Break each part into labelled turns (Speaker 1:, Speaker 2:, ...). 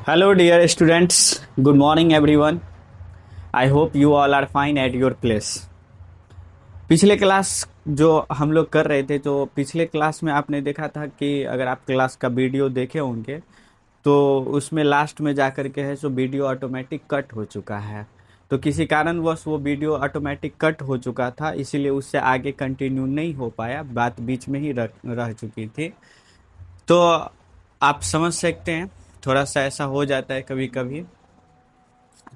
Speaker 1: Hello, dear students. Good morning, everyone. I hope you all are fine at your place. पिछले class जो हम लोग कर रहे थे तो पिछले क्लास में आपने देखा था कि अगर आप क्लास का वीडियो देखे होंगे तो उसमें लास्ट में जाकर के है सो वीडियो ऑटोमेटिक कट हो चुका है। तो किसी कारणवश वो वीडियो ऑटोमेटिक कट हो चुका था, इसीलिए उससे आगे कंटिन्यू नहीं हो पाया, बात बीच में ही रह चुकी थी। तो आप समझ सकते हैं, थोड़ा सा ऐसा हो जाता है कभी कभी।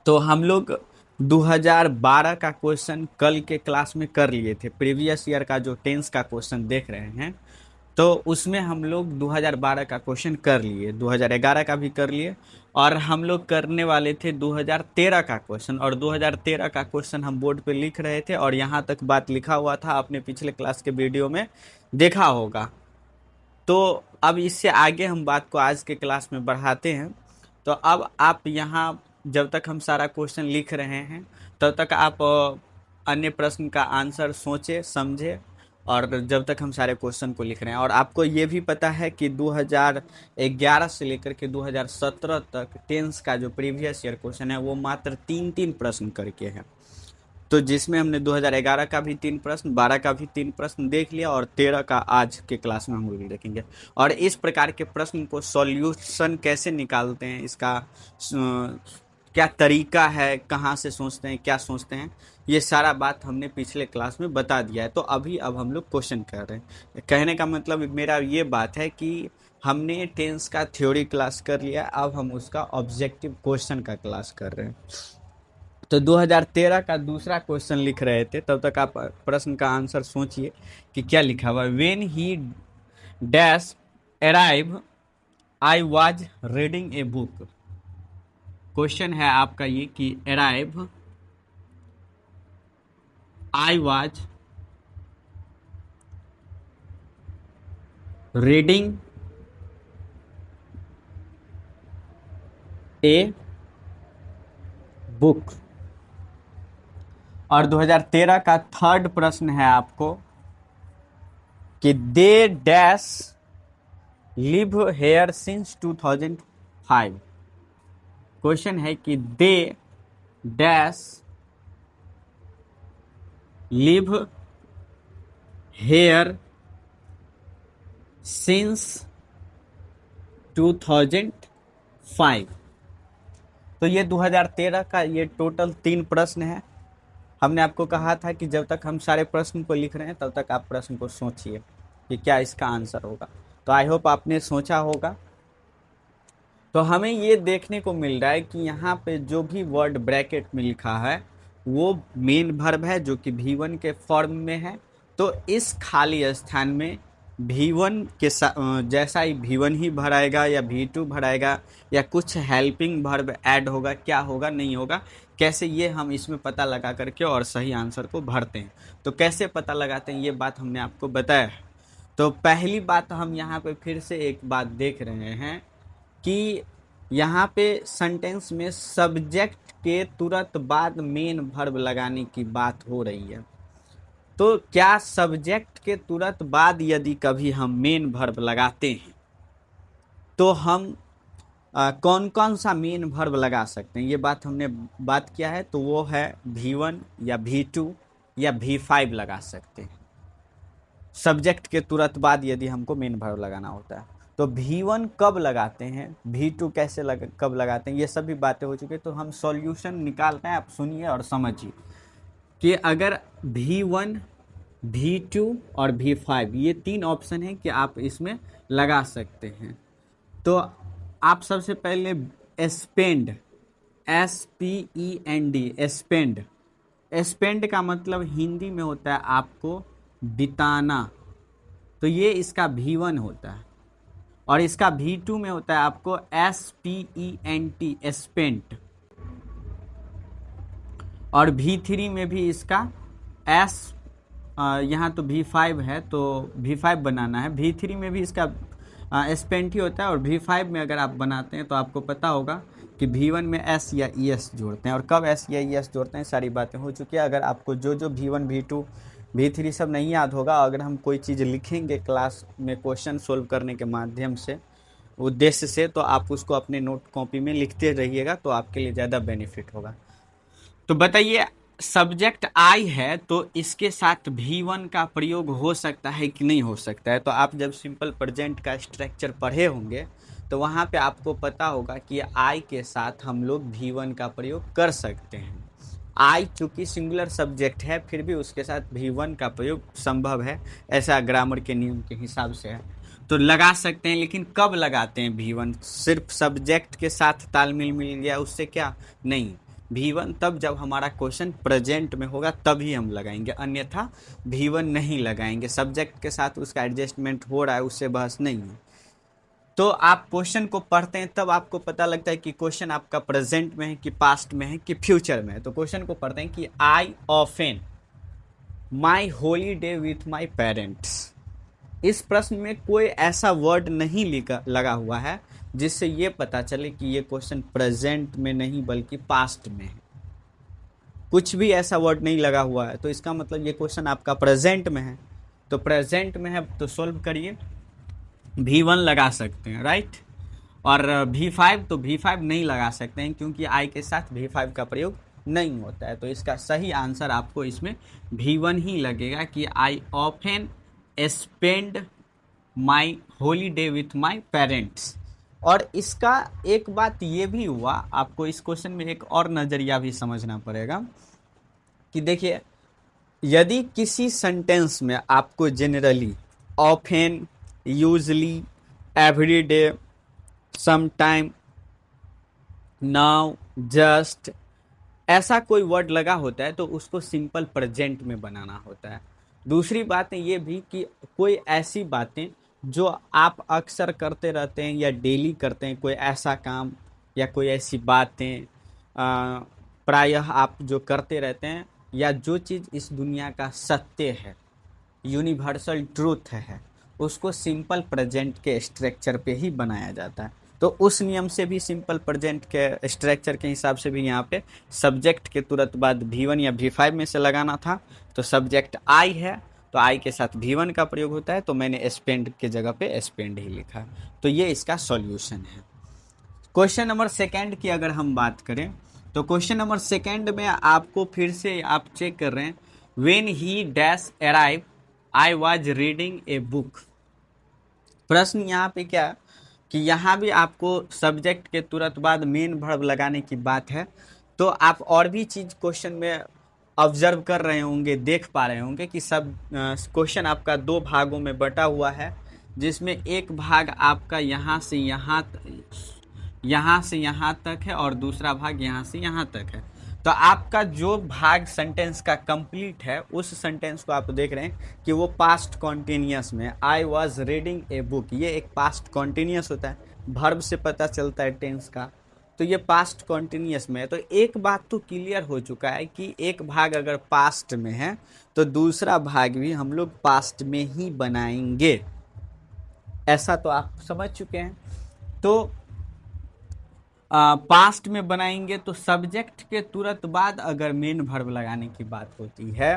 Speaker 1: तो हम लोग 2012 का क्वेश्चन कल के क्लास में कर लिए थे। प्रीवियस ईयर का जो टेंस का क्वेश्चन देख रहे हैं तो उसमें हम लोग 2012 का क्वेश्चन कर लिए, 2011 का भी कर लिए और हम लोग करने वाले थे 2013 का क्वेश्चन। और 2013 का क्वेश्चन हम बोर्ड पे लिख रहे थे और यहाँ तक बात लिखा हुआ था, आपने पिछले क्लास के वीडियो में देखा होगा। तो अब इससे आगे हम बात को आज के क्लास में बढ़ाते हैं। तो अब आप यहाँ जब तक हम सारा क्वेश्चन लिख रहे हैं तब तक आप अन्य प्रश्न का आंसर सोचे समझे, और जब तक हम सारे क्वेश्चन को लिख रहे हैं। और आपको ये भी पता है कि 2011 से लेकर के 2017 तक टेंस का जो प्रीवियस ईयर क्वेश्चन है वो मात्र तीन तीन प्रश्न करके है। तो जिसमें हमने 2011 का भी 3 प्रश्न, 12 का भी 3 प्रश्न देख लिया और 13 का आज के क्लास में हम लोग देखेंगे। और इस प्रकार के प्रश्न को सॉल्यूशन कैसे निकालते हैं, इसका क्या तरीका है, कहाँ से सोचते हैं, क्या सोचते हैं, ये सारा बात हमने पिछले क्लास में बता दिया है। तो अब हम लोग क्वेश्चन कर रहे हैं। कहने का मतलब मेरा ये बात है कि हमने टेंस का थ्योरी क्लास कर लिया, अब हम उसका ऑब्जेक्टिव क्वेश्चन का क्लास कर रहे हैं। तो 2013 का दूसरा क्वेश्चन लिख रहे थे, तब तक आप प्रश्न का आंसर सोचिए कि क्या लिखा हुआ है। When he dash arrive I was reading a book. Question है आपका ये कि arrive I was reading a book. और 2013 का थर्ड प्रश्न है आपको कि they dash live here since 2005। Question है कि they dash live here since 2005। तो ये 2013 का ये टोटल 3 प्रश्न है। हमने आपको कहा था कि जब तक हम सारे प्रश्न को लिख रहे हैं तब तक आप प्रश्न को सोचिए कि क्या इसका आंसर होगा। तो आई होप आपने सोचा होगा। तो हमें ये देखने को मिल रहा है कि यहाँ पे जो भी वर्ड ब्रैकेट में लिखा है वो मेन वर्ब है जो कि V1 के फॉर्म में है। तो इस खाली स्थान में V1 के जैसा ही V1 ही भराएगा या V2 भराएगा या कुछ हेल्पिंग वर्ब ऐड होगा, क्या होगा नहीं होगा, कैसे ये हम इसमें पता लगा करके और सही आंसर को भरते हैं। तो कैसे पता लगाते हैं ये बात हमने आपको बताया है। तो पहली बात हम यहाँ पे फिर से एक बात देख रहे हैं कि यहाँ पे सेंटेंस में सब्जेक्ट के तुरंत बाद मेन वर्ब लगाने की बात हो रही है। तो क्या सब्जेक्ट के तुरंत बाद यदि कभी हम मेन वर्ब लगाते हैं तो हम कौन कौन सा मेन वर्ब लगा सकते हैं, ये बात हमने बात किया है। तो वो है V1 या V2 या V5 लगा सकते हैं सब्जेक्ट के तुरंत बाद यदि हमको मेन वर्ब लगाना होता है। तो V1 कब लगाते हैं, V2 कैसे कब लगाते हैं, ये सभी बातें हो चुकी है। तो हम सॉल्यूशन निकाल रहे हैं, आप सुनिए और समझिए कि अगर V1, V2 और V5 ये 3 ऑप्शन है कि आप इसमें लगा सकते हैं। तो आप सबसे पहले स्पेंड, SPEND, स्पेंड, स्पेंड का मतलब हिंदी में होता है आपको बिताना। तो ये इसका V1 होता है। और इसका V2 में होता है आपको SPENT, स्पेंट। और V3 में भी इसका S, यहाँ तो V5 है तो V5 बनाना है। V3 में भी इसका स्पेंट ही होता है। और V5 में अगर आप बनाते हैं तो आपको पता होगा कि V1 में S या ES जोड़ते हैं। और कब S या ES जोड़ते हैं सारी बातें हो चुकी है। अगर आपको जो V1, V2, V3 सब नहीं याद होगा, अगर हम कोई चीज़ लिखेंगे क्लास में क्वेश्चन सोल्व करने के माध्यम से उद्देश्य से, तो आप उसको अपने नोट कॉपी में लिखते रहिएगा तो आपके लिए ज़्यादा बेनिफिट होगा। तो बताइए, सब्जेक्ट आई है तो इसके साथ भी वन का प्रयोग हो सकता है कि नहीं हो सकता है? तो आप जब सिंपल प्रेजेंट का स्ट्रक्चर पढ़े होंगे तो वहाँ पे आपको पता होगा कि आई के साथ हम लोग भी वन का प्रयोग कर सकते हैं। आई चूंकि सिंगुलर सब्जेक्ट है फिर भी उसके साथ भी वन का प्रयोग संभव है, ऐसा ग्रामर के नियम के हिसाब से है। तो लगा सकते हैं, लेकिन कब लगाते हैं भी वन? सिर्फ सब्जेक्ट के साथ तालमेल मिल गया उससे क्या नहीं, भी वन तब जब हमारा क्वेश्चन प्रेजेंट में होगा तभी हम लगाएंगे, अन्यथा भी वन नहीं लगाएंगे। सब्जेक्ट के साथ उसका एडजस्टमेंट हो रहा है उससे बहस नहीं है। तो आप क्वेश्चन को पढ़ते हैं तब आपको पता लगता है कि क्वेश्चन आपका प्रेजेंट में है कि पास्ट में है कि फ्यूचर में है। तो क्वेश्चन को पढ़ते हैं कि I often my holiday with my parents. इस प्रश्न में कोई ऐसा वर्ड नहीं लगा हुआ है जिससे ये पता चले कि ये क्वेश्चन प्रेजेंट में नहीं बल्कि पास्ट में है। कुछ भी ऐसा वर्ड नहीं लगा हुआ है तो इसका मतलब ये क्वेश्चन आपका प्रेजेंट में है। तो प्रेजेंट में है तो सॉल्व करिए, V1 लगा सकते हैं, राइट। और V5 तो V5 नहीं लगा सकते हैं क्योंकि आई के साथ V5 का प्रयोग नहीं होता है। तो इसका सही आंसर आपको इसमें V1 ही लगेगा कि I often spend my holiday with my parents. और इसका एक बात ये भी हुआ, आपको इस क्वेश्चन में एक और नज़रिया भी समझना पड़ेगा कि देखिए, यदि किसी सेंटेंस में आपको generally, often, usually, everyday, sometime, now, just ऐसा कोई वर्ड लगा होता है तो उसको सिंपल प्रेजेंट में बनाना होता है। दूसरी बात ये भी कि कोई ऐसी बातें जो आप अक्सर करते रहते हैं या डेली करते हैं, कोई ऐसा काम या कोई ऐसी बातें प्रायः आप जो करते रहते हैं, या जो चीज़ इस दुनिया का सत्य है, यूनिवर्सल ट्रूथ है, उसको सिंपल प्रेजेंट के स्ट्रक्चर पे ही बनाया जाता है। तो उस नियम से भी सिंपल प्रेजेंट के स्ट्रक्चर के हिसाब से भी यहाँ पे सब्जेक्ट के तुरंत बाद V1 या V5 में से लगाना था। तो सब्जेक्ट आई है तो आई के साथ V1 का प्रयोग होता है, तो मैंने स्पेंड के जगह पे स्पेंड ही लिखा। तो ये इसका सॉल्यूशन है। क्वेश्चन नंबर सेकंड की अगर हम बात करें तो क्वेश्चन नंबर सेकंड में आपको फिर से आप चेक कर रहे हैं, when he dash arrive I was reading a book. प्रश्न यहाँ पे क्या कि यहाँ भी आपको सब्जेक्ट के तुरंत बाद मेन वर्ब लगाने की बात है। तो आप और भी चीज़ क्वेश्चन में ऑब्जर्व कर रहे होंगे, देख पा रहे होंगे कि सब क्वेश्चन आपका दो भागों में बटा हुआ है, जिसमें एक भाग आपका यहाँ से यहाँ तक है और दूसरा भाग यहाँ से यहाँ तक है। तो आपका जो भाग सेंटेंस का कंप्लीट है उस सेंटेंस को आप देख रहे हैं कि वो पास्ट कॉन्टिन्यूस में, I was reading a book, ये एक पास्ट कॉन्टिन्यूस होता है, वर्ब से पता चलता है टेंस का, तो ये पास्ट कॉन्टिन्यूस में है। तो एक बात तो क्लियर हो चुका है कि एक भाग अगर पास्ट में है तो दूसरा भाग भी हम लोग पास्ट में ही बनाएंगे, ऐसा तो आप समझ चुके हैं। तो पास्ट में बनाएंगे तो सब्जेक्ट के तुरंत बाद अगर मेन वर्ब लगाने की बात होती है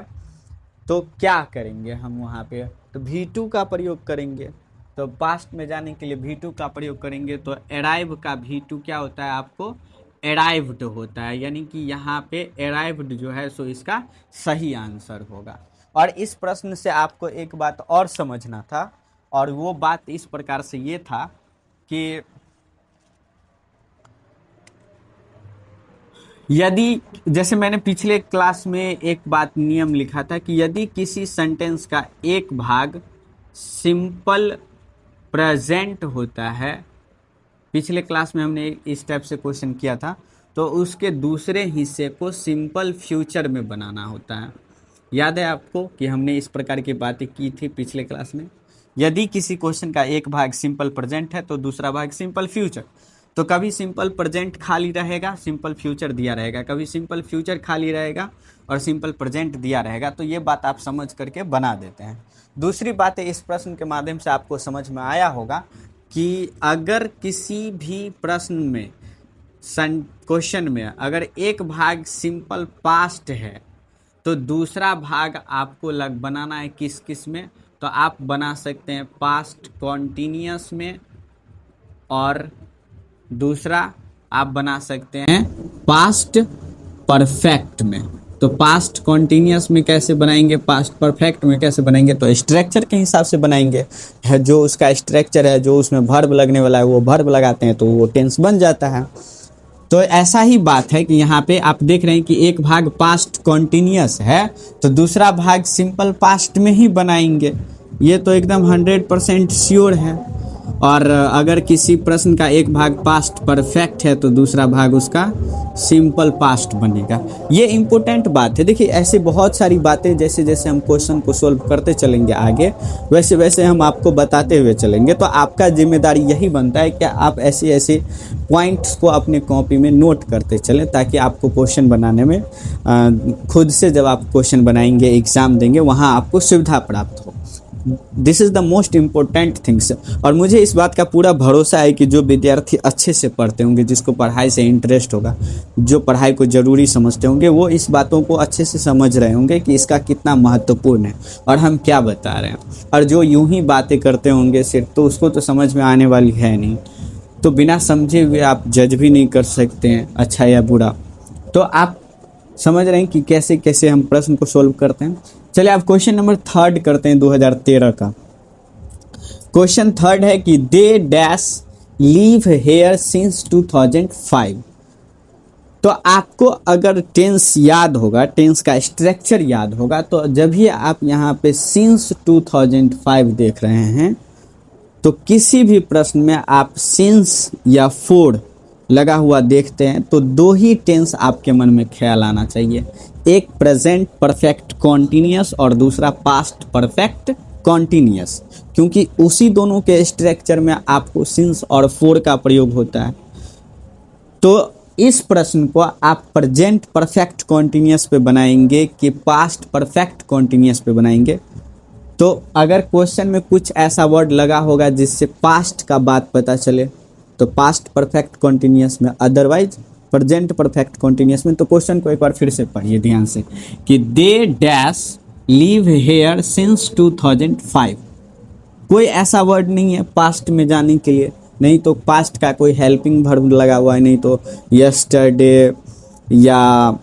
Speaker 1: तो क्या करेंगे हम वहाँ पे, तो V2 का प्रयोग करेंगे। तो पास्ट में जाने के लिए V2 का प्रयोग करेंगे तो अराइव का V2 क्या होता है, आपको अराइव्ड होता है, यानी कि यहाँ पे अराइव्ड जो है सो इसका सही आंसर होगा। और इस प्रश्न से आपको एक बात और समझना था, और वो बात इस प्रकार से ये था कि यदि, जैसे मैंने पिछले क्लास में एक बात नियम लिखा था कि यदि किसी सेंटेंस का एक भाग सिंपल प्रेजेंट होता है, पिछले क्लास में हमने इस टाइप से क्वेश्चन किया था, तो उसके दूसरे हिस्से को सिंपल फ्यूचर में बनाना होता है। याद है आपको कि हमने इस प्रकार की बातें की थी पिछले क्लास में। यदि किसी क्वेश्चन का एक भाग सिंपल प्रेजेंट है तो दूसरा भाग सिंपल फ्यूचर, तो कभी सिंपल प्रेजेंट खाली रहेगा, सिंपल फ्यूचर दिया रहेगा, कभी सिंपल फ्यूचर खाली रहेगा और सिंपल प्रेजेंट दिया रहेगा। तो ये बात आप समझ करके बना देते हैं। दूसरी बात इस प्रश्न के माध्यम से आपको समझ में आया होगा कि अगर किसी भी प्रश्न में, क्वेश्चन में अगर एक भाग सिंपल पास्ट है तो दूसरा भाग आपको बनाना है किस किस में, तो आप बना सकते हैं पास्ट कॉन्टिन्यूस में और दूसरा आप बना सकते हैं पास्ट परफेक्ट में। तो पास्ट कॉन्टिन्यूस में कैसे बनाएंगे, पास्ट परफेक्ट में कैसे बनाएंगे, तो स्ट्रक्चर के हिसाब से बनाएंगे। है जो उसका स्ट्रक्चर है, जो उसमें वर्ब लगने वाला है वो वर्ब लगाते हैं तो वो टेंस बन जाता है। तो ऐसा ही बात है कि यहाँ पे आप देख रहे हैं कि एक भाग पास्ट कॉन्टिन्यूस है तो दूसरा भाग सिंपल पास्ट में ही बनाएंगे, ये तो एकदम 100% श्योर है। और अगर किसी प्रश्न का एक भाग पास्ट परफेक्ट है तो दूसरा भाग उसका सिंपल पास्ट बनेगा। ये इम्पोर्टेंट बात है। देखिए ऐसे बहुत सारी बातें जैसे जैसे हम क्वेश्चन को सोल्व करते चलेंगे आगे, वैसे वैसे हम आपको बताते हुए चलेंगे। तो आपका जिम्मेदारी यही बनता है कि आप ऐसे ऐसे पॉइंट्स को अपने कॉपी में नोट करते चलें, ताकि आपको क्वेश्चन बनाने में खुद से जब आप क्वेश्चन बनाएंगे, एग्ज़ाम देंगे, वहाँ आपको सुविधा प्राप्त हो। This is the most important things. और मुझे इस बात का पूरा भरोसा है कि जो विद्यार्थी अच्छे से पढ़ते होंगे, जिसको पढ़ाई से इंटरेस्ट होगा, जो पढ़ाई को ज़रूरी समझते होंगे, वो इस बातों को अच्छे से समझ रहे होंगे कि इसका कितना महत्वपूर्ण है और हम क्या बता रहे हैं। और जो यूं ही बातें करते होंगे सिर्फ, तो उसको तो समझ में आने वाली है नहीं। तो बिना समझे हुए आप जज भी नहीं कर सकते हैं अच्छा या बुरा। तो आप समझ रहे हैं कि कैसे कैसे हम प्रश्न को सोल्व करते हैं। चलिए आप क्वेश्चन नंबर 3 करते हैं 2013 का। क्वेश्चन 3 है कि they dash leave here since 2005। तो आपको अगर टेंस याद होगा, टेंस का स्ट्रक्चर याद होगा, तो जब भी आप यहाँ पे सिंस 2005 देख रहे हैं तो किसी भी प्रश्न में आप सिंस या फोर लगा हुआ देखते हैं तो दो ही टेंस आपके मन में ख्याल आना चाहिए, एक प्रेजेंट परफेक्ट कॉन्टिन्यूस और दूसरा पास्ट परफेक्ट कॉन्टिन्यूस, क्योंकि उसी दोनों के स्ट्रक्चर में आपको सिंस और फोर का प्रयोग होता है। तो इस प्रश्न को आप प्रेजेंट परफेक्ट कॉन्टिन्यूस पे बनाएंगे कि पास्ट परफेक्ट कॉन्टिन्यूस पे बनाएंगे। तो अगर क्वेश्चन में कुछ ऐसा वर्ड लगा होगा जिससे पास्ट का बात पता चले तो पास्ट परफेक्ट कॉन्टिन्यूस में, अदरवाइज प्रेजेंट परफेक्ट कॉन्टिन्यूस में। तो क्वेश्चन को एक बार फिर से पढ़िए ध्यान से कि they dash leave here since 2005। कोई ऐसा वर्ड नहीं है पास्ट में जाने के लिए, नहीं तो पास्ट का कोई हेल्पिंग वर्ब लगा हुआ है, नहीं तो यस्टरडे या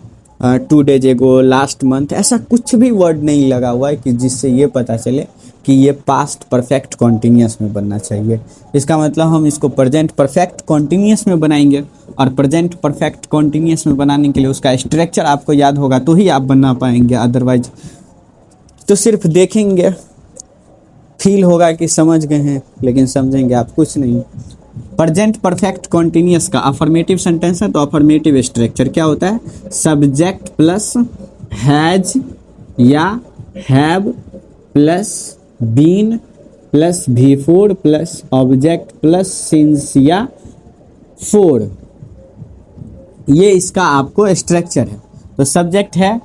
Speaker 1: 2 days ago, लास्ट मंथ, ऐसा कुछ भी वर्ड नहीं लगा हुआ है कि जिससे ये पता चले कि ये पास्ट परफेक्ट कॉन्टिन्यूस में बनना चाहिए। इसका मतलब हम इसको प्रेजेंट परफेक्ट कॉन्टिन्यूस में बनाएंगे, और प्रेजेंट परफेक्ट कॉन्टिन्यूस में बनाने के लिए उसका स्ट्रक्चर आपको याद होगा तो ही आप बना पाएंगे, अदरवाइज तो सिर्फ देखेंगे, फील होगा कि समझ गए हैं, लेकिन समझेंगे आप कुछ नहीं। प्रेजेंट परफेक्ट कॉन्टिन्यूस का अफर्मेटिव सेंटेंस है तो अफर्मेटिव स्ट्रक्चर क्या होता है, सब्जेक्ट प्लस हैज या have plus been plus before plus object plus since या फोर, ये इसका आपको स्ट्रक्चर है। तो सब्जेक्ट है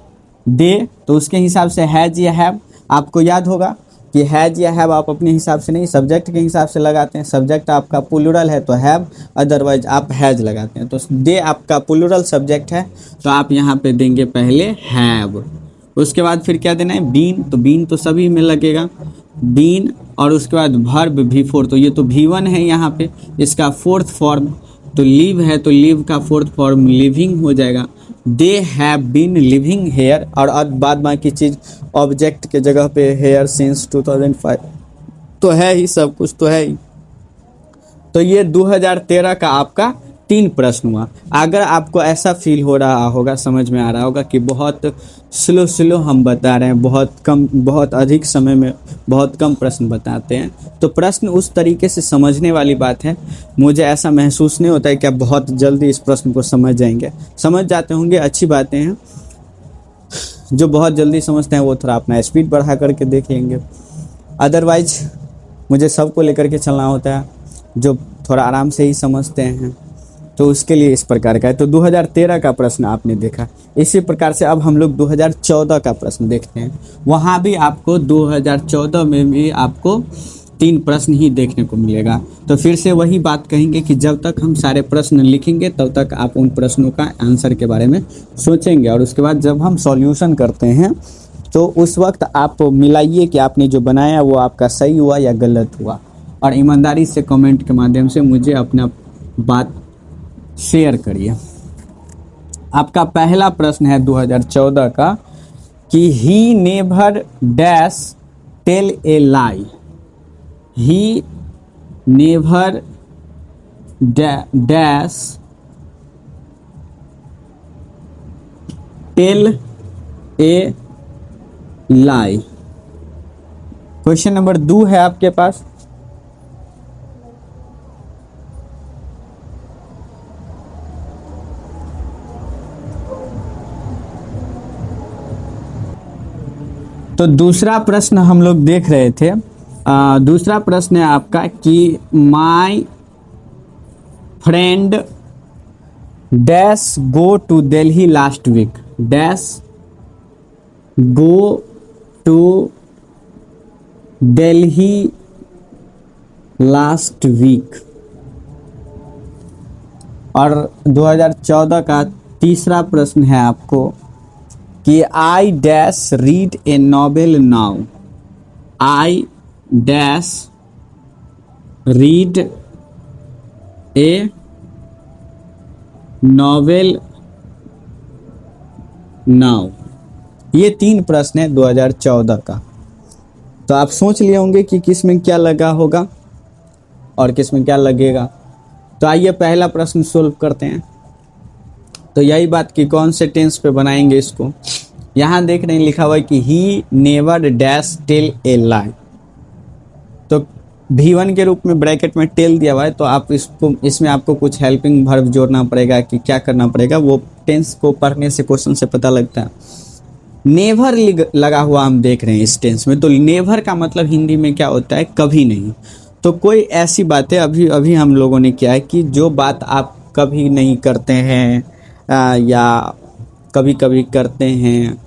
Speaker 1: दे, तो उसके हिसाब से हैज या हैव आपको याद होगा कि हैज या हैव आप अपने हिसाब से नहीं, सब्जेक्ट के हिसाब से लगाते हैं। सब्जेक्ट आपका प्लूरल है तो हैव, अदरवाइज आप हैज लगाते हैं। तो दे आपका प्लूरल सब्जेक्ट है तो आप यहाँ पे देंगे पहले हैव, उसके बाद फिर क्या देना है, बीन, तो बीन तो सभी में लगेगा, बीन, और उसके बाद वर्ब बिफोर, तो ये तो V1 है यहाँ पे, इसका फोर्थ फॉर्म तो लिव है तो लिव का फोर्थ फॉर्म लिविंग हो जाएगा। They have been living here, और बाद बाकी चीज़ ऑब्जेक्ट के जगह पे हेयर सिंस 2005 तो है ही, सब कुछ तो है ही। तो ये 2013 का आपका 3 प्रश्न हुआ। अगर आपको ऐसा फील हो रहा होगा, समझ में आ रहा होगा कि बहुत स्लो हम बता रहे हैं, बहुत अधिक समय में बहुत कम प्रश्न बताते हैं, तो प्रश्न उस तरीके से समझने वाली बात है। मुझे ऐसा महसूस नहीं होता है कि आप बहुत जल्दी इस प्रश्न को समझ जाएंगे, समझ जाते होंगे, अच्छी बातें हैं। जो बहुत जल्दी समझते हैं वो थोड़ा अपना स्पीड बढ़ा करके देखेंगे, अदरवाइज मुझे सबको लेकर के चलना होता है। जो थोड़ा आराम से ही समझते हैं तो उसके लिए इस प्रकार का है। तो 2013 का प्रश्न आपने देखा। इसी प्रकार से अब हम लोग 2014 का प्रश्न देखते हैं। वहाँ भी आपको 2014 में भी आपको 3 प्रश्न ही देखने को मिलेगा। तो फिर से वही बात कहेंगे कि जब तक हम सारे प्रश्न लिखेंगे तब तक आप उन प्रश्नों का आंसर के बारे में सोचेंगे, और उसके बाद जब हम सॉल्यूशन करते हैं तो उस वक्त आप मिलाइए कि आपने जो बनाया वो आपका सही हुआ या गलत हुआ। और ईमानदारी से कमेंट के माध्यम से मुझे अपना बात शेयर करिए। आपका पहला प्रश्न है 2014 का कि he never dash tell a lie. He never dash tell a lie. Question number 2 है आपके पास। तो दूसरा प्रश्न हम लोग देख रहे थे। दूसरा प्रश्न है आपका कि my friend dash go to Delhi last week. Dash go to Delhi last week. और 2014 का तीसरा प्रश्न है आपको कि I dash read a novel now. I dash read a novel now. ये 3 प्रश्न है 2014 का। तो आप सोच लिए होंगे कि किस में क्या लगा होगा और किस में क्या लगेगा। तो आइए पहला प्रश्न सोल्व करते हैं। तो यही बात कि कौन से टेंस पे बनाएंगे इसको। यहाँ देख रहे हैं लिखा हुआ है कि he never dash tell a lie. तो V1 के रूप में ब्रैकेट में टेल दिया हुआ है, तो आप इसमें आपको कुछ हेल्पिंग वर्ब जोड़ना पड़ेगा कि क्या करना पड़ेगा, वो टेंस को पढ़ने से क्वेश्चन से पता लगता है। नेवर लगा हुआ हम देख रहे हैं इस टेंस में। तो नेवर का मतलब हिंदी में क्या होता है, कभी नहीं। तो कोई ऐसी बातें अभी हम लोगों ने किया है कि जो बात आप कभी नहीं करते हैं या कभी कभी करते हैं,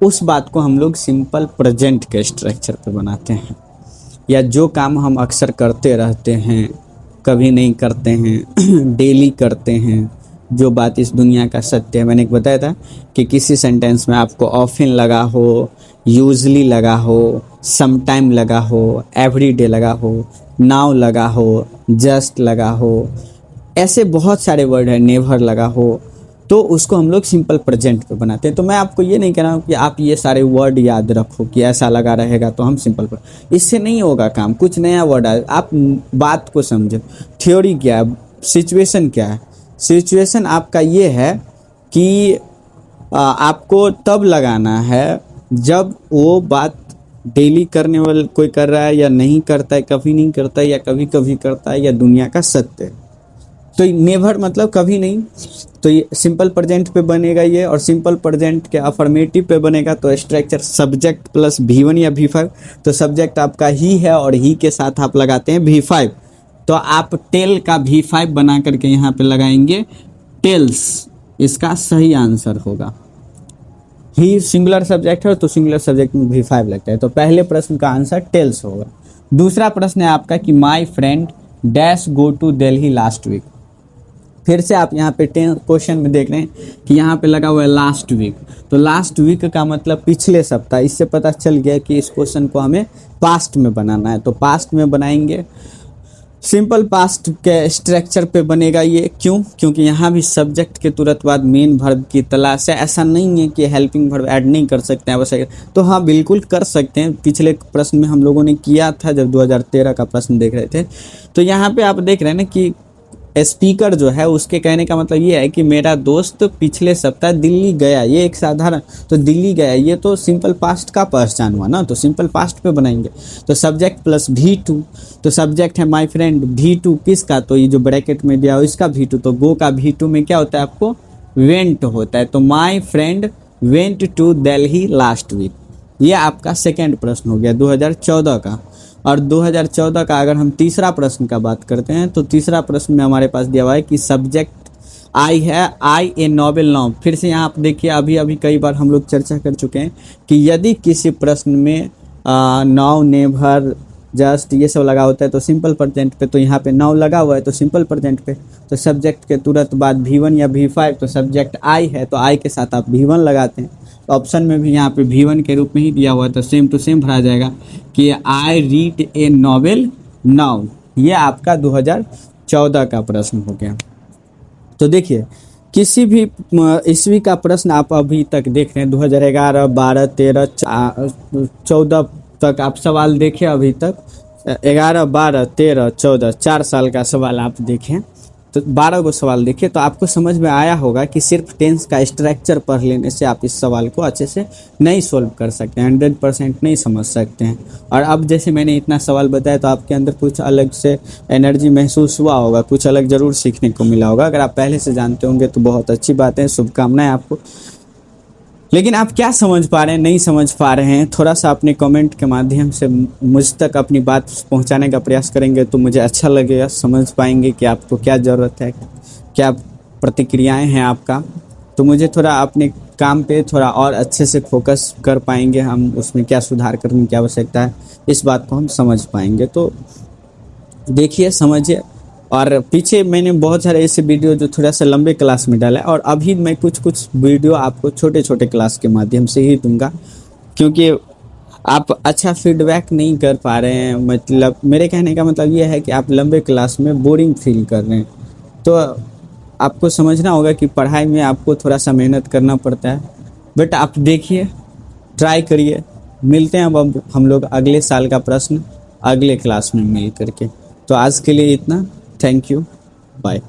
Speaker 1: उस बात को हम लोग सिंपल प्रेजेंट के स्ट्रक्चर पे बनाते हैं। या जो काम हम अक्सर करते रहते हैं, कभी नहीं करते हैं, डेली करते हैं, जो बात इस दुनिया का सत्य है। मैंने एक बताया था कि किसी सेंटेंस में आपको ऑफन लगा हो, यूजली लगा हो, समटाइम लगा हो, एवरीडे लगा हो, नाउ लगा हो, जस्ट लगा हो, ऐसे बहुत सारे वर्ड है, नेवर लगा हो, तो उसको हम लोग सिंपल प्रेजेंट पे बनाते हैं। तो मैं आपको ये नहीं कह रहा हूँ कि आप ये सारे वर्ड याद रखो कि ऐसा लगा रहेगा तो हम सिंपल इससे नहीं होगा काम। कुछ नया वर्ड है, आप बात को समझो। थ्योरी क्या है, सिचुएशन क्या है। सिचुएशन आपका ये है कि आपको तब लगाना है जब वो बात डेली करने वाला कोई कर रहा है या नहीं करता है, कभी नहीं करता है या कभी कभी करता है, या दुनिया का सत्य है। तो नेवर मतलब कभी नहीं। तो ये सिंपल प्रेजेंट पे बनेगा ये, और सिंपल प्रेजेंट के अफर्मेटिव पे बनेगा तो स्ट्रक्चर सब्जेक्ट प्लस V1 या V5। तो सब्जेक्ट आपका ही है और ही के साथ आप लगाते हैं V5। तो आप टेल का V5 बना करके यहाँ पे लगाएंगे टेल्स। इसका सही आंसर होगा। ही सिंगुलर सब्जेक्ट है तो सिंगुलर सब्जेक्ट में V5 लगता है। तो पहले प्रश्न का आंसर टेल्स होगा। दूसरा प्रश्न है आपका कि my friend dash go to Delhi last week. फिर से आप यहाँ पे क्वेश्चन में देख रहे हैं कि यहाँ पे लगा हुआ है लास्ट वीक। तो लास्ट वीक का मतलब पिछले सप्ताह। इससे पता चल गया कि इस क्वेश्चन को हमें पास्ट में बनाना है। तो पास्ट में बनाएंगे, सिंपल पास्ट के स्ट्रक्चर पे बनेगा ये। क्यों? क्योंकि यहाँ भी सब्जेक्ट के तुरंत बाद मेन वर्ब की तलाश है। ऐसा नहीं है कि हेल्पिंग वर्ब ऐड नहीं कर सकते हैं आवश्यक, तो हाँ बिल्कुल कर सकते हैं। पिछले प्रश्न में हम लोगों ने किया था जब 2013 का प्रश्न देख रहे थे। तो यहाँ पे आप देख रहे हैं ना कि स्पीकर जो है उसके कहने का मतलब ये है कि मेरा दोस्त पिछले सप्ताह दिल्ली गया। ये एक साधारण, तो दिल्ली गया ये तो सिंपल पास्ट का पहचान हुआ ना, तो सिंपल पास्ट पे बनाएंगे। तो सब्जेक्ट प्लस V2। तो सब्जेक्ट है माय फ्रेंड, V2 किसका, तो ये जो ब्रैकेट में दिया हो इसका V2। तो गो का V2 में क्या होता है आपको, वेंट होता है। तो my friend went to Delhi last week. ये आपका सेकेंड प्रश्न हो गया 2014 का। और 2014 का अगर हम तीसरा प्रश्न का बात करते हैं तो तीसरा प्रश्न में हमारे पास दिया हुआ है कि सब्जेक्ट आई है, आई ए नॉवेल नाउ। फिर से यहाँ आप देखिए, अभी कई बार हम लोग चर्चा कर चुके हैं कि यदि किसी प्रश्न में नाउ, नेवर, जस्ट ये सब लगा होता है तो सिंपल प्रेजेंट पे, तो यहाँ पे नाउ लगा हुआ है तो सिंपल प्रेजेंट पे। तो सब्जेक्ट के तुरंत बाद V1 या V5, तो सब्जेक्ट आई है तो आई के साथ आप V1 लगाते हैं। तो ऑप्शन में भी यहाँ पे V1 के रूप में ही दिया हुआ है, तो सेम टू सेम भरा जाएगा कि I read a novel now ये आपका 2014 का प्रश्न हो गया। तो देखिए किसी भी ईस्वी का प्रश्न आप अभी तक देख रहे हैं 2011, 12, 13, 14 तक आप सवाल देखें अभी तक। 11, 12, 13, 14 4 साल का सवाल आप देखें तो 12 को सवाल देखें तो आपको समझ में आया होगा कि सिर्फ टेंस का स्ट्रक्चर पढ़ लेने से आप इस सवाल को अच्छे से नहीं सोल्व कर सकते हैं, 100% नहीं समझ सकते हैं। और अब जैसे मैंने इतना सवाल बताया तो आपके अंदर कुछ अलग से एनर्जी महसूस हुआ होगा, कुछ अलग ज़रूर सीखने को मिला होगा। अगर आप पहले से जानते होंगे तो बहुत अच्छी बात है, शुभकामनाएं आपको। लेकिन आप क्या समझ पा रहे हैं, नहीं समझ पा रहे हैं, थोड़ा सा अपने कमेंट के माध्यम से मुझ तक अपनी बात पहुंचाने का प्रयास करेंगे तो मुझे अच्छा लगेगा, समझ पाएंगे कि आपको क्या ज़रूरत है, क्या प्रतिक्रियाएं हैं आपका। तो मुझे थोड़ा अपने काम पे थोड़ा और अच्छे से फोकस कर पाएंगे, हम उसमें क्या सुधार करने की आवश्यकता है इस बात को हम समझ पाएंगे। तो देखिए समझिए। और पीछे मैंने बहुत सारे ऐसे वीडियो जो थोड़ा सा लंबे क्लास में डाला है और अभी मैं कुछ कुछ वीडियो आपको छोटे छोटे क्लास के माध्यम से ही दूंगा, क्योंकि आप अच्छा फीडबैक नहीं कर पा रहे हैं। मतलब मेरे कहने का मतलब ये है कि आप लंबे क्लास में बोरिंग फील कर रहे हैं। तो आपको समझना होगा कि पढ़ाई में आपको थोड़ा सा मेहनत करना पड़ता है। बट आप देखिए, ट्राई करिए। मिलते हैं अब हम लोग अगले साल का प्रश्न अगले क्लास में मिल करके। तो आज के लिए इतना। Thank you, bye.